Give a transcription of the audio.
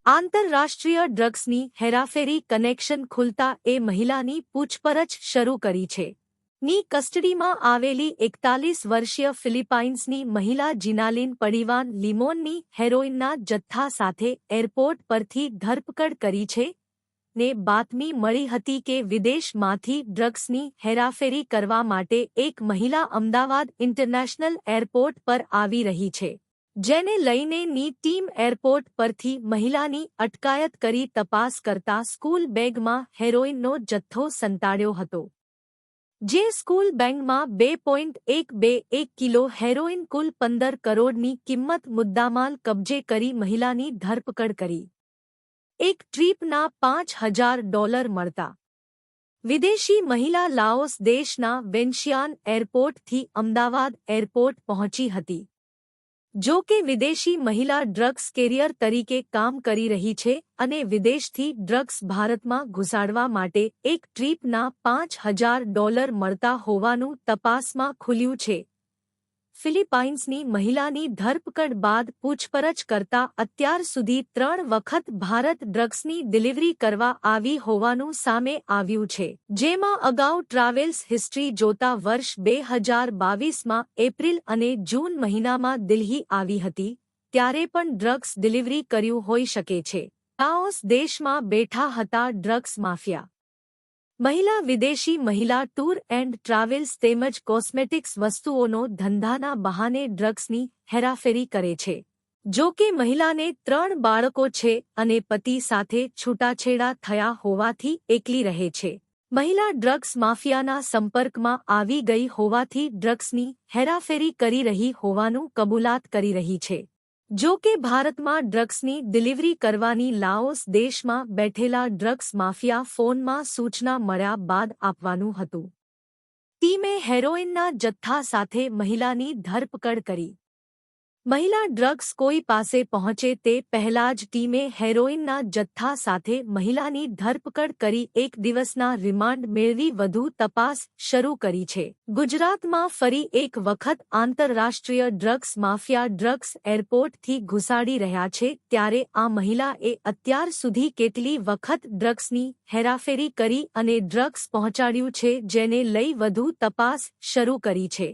આંતરરાષ્ટ્રીય ડ્રગ્સની હેરાફેરી કનેક્શન ખુલતા એ મહિલાની પૂછપરછ શરૂ કરી છે. ની કસ્ટડીમાં આવેલી 41 વર્ષીય ફિલિપાઇન્સની મહિલા જીનાલિન પડીવાન લિમોનની હેરોઇનના જથ્થા સાથે એરપોર્ટ પરથી ધરપકડ કરી છે ને બાતમી મળી હતી કે વિદેશમાંથી ડ્રગ્સની હેરાફેરી કરવા માટે એક મહિલા અમદાવાદ ઇન્ટરનેશનલ એરપોર્ટ પર આવી રહી છે, જેને લઈને ની ટીમ એરપોર્ટ પરથી મહિલાની અટકાયત કરી તપાસ કરતા સ્કૂલ બેગમાં હેરોઇનનો જથ્થો સંતાડ્યો હતો, જે સ્કૂલ બેગમાં 2.121 કિલો હેરોઇન કુલ 15 કરોડની કિંમત મુદ્દામાલ કબજે કરી મહિલાની ધરપકડ કરી. એક ટ્રીપના $5,000 મળતા વિદેશી મહિલા લાઓસ દેશના વેન્શિયાન એરપોર્ટથી અમદાવાદ એરપોર્ટ પહોંચી હતી. જો કે વિદેશી મહિલા ડ્રગ્સ કેરિયર તરીકે કામ કરી રહી છે અને વિદેશથી ડ્રગ્સ ભારતમાં ઘુસાડવા માટે એક ટ્રીપના $5,000 મળતા હોવાનું તપાસમાં ખુલ્યું છે. ફિલિપાઇન્સની મહિલાની ધરપકડ બાદ પૂછપરછ કરતા અત્યાર સુધી 3 વખત ભારત ડ્રગ્સની ડિલિવરી કરવા આવી હોવાનું સામે આવ્યું છે, જેમાં અગાઉ ટ્રાવેલ્સ હિસ્ટ્રી જોતા વર્ષ 2022માં એપ્રિલ અને જૂન મહિનામાં દિલ્હી આવી હતી, ત્યારે પણ ડ્રગ્સ ડિલિવરી કર્યું હોઈ શકે છે. લાઓસ દેશમાં બેઠા હતા ડ્રગ્સ માફિયા. મહિલા વિદેશી મહિલા ટૂર એન્ડ ટ્રાવેલ્સ તેમજ કોસ્મેટિક્સ વસ્તુઓનો ધંધાના બહાને ડ્રગ્સની હેરાફેરી કરે છે. જો કે મહિલાને 3 બાળકો છે અને પતિ સાથે છૂટાછેડા થયા હોવાથી એકલી રહે છે. મહિલા ડ્રગ્સ માફિયાના સંપર્કમાં આવી ગઈ હોવાથી ડ્રગ્સની હેરાફેરી કરી રહી હોવાનું કબૂલાત કરી રહી છે. જો કે ભારતમાં ડ્રગ્સની ડિલિવરી કરવાની લાઓસ દેશમાં બેઠેલા ડ્રગ્સ માફિયા ફોનમાં સૂચના મળ્યા બાદ આપવાનું હતું. ટીમે હેરોઇનના જથ્થા સાથે મહિલાની ધરપકડ કરી. મહિલા ડ્રગ્સ કોઈ પાસે પહોંચે તે પહેલા જ ટીમે હેરોઇનના જથ્થા સાથે મહિલાની ધરપકડ કરી 1 દિવસના રિમાન્ડ મેળવી વધુ તપાસ શરૂ કરી છે. ગુજરાતમાં ફરી એક વખત આંતરરાષ્ટ્રીય ડ્રગ્સ માફિયા ડ્રગ્સ એરપોર્ટથી ઘુસાડી રહ્યા છે, ત્યારે આ મહિલાએ અત્યાર સુધી કેટલી વખત ડ્રગ્સની હેરાફેરી કરી અને ડ્રગ્સ પહોંચાડ્યું છે, જેને લઈ વધુ તપાસ શરૂ કરી છે.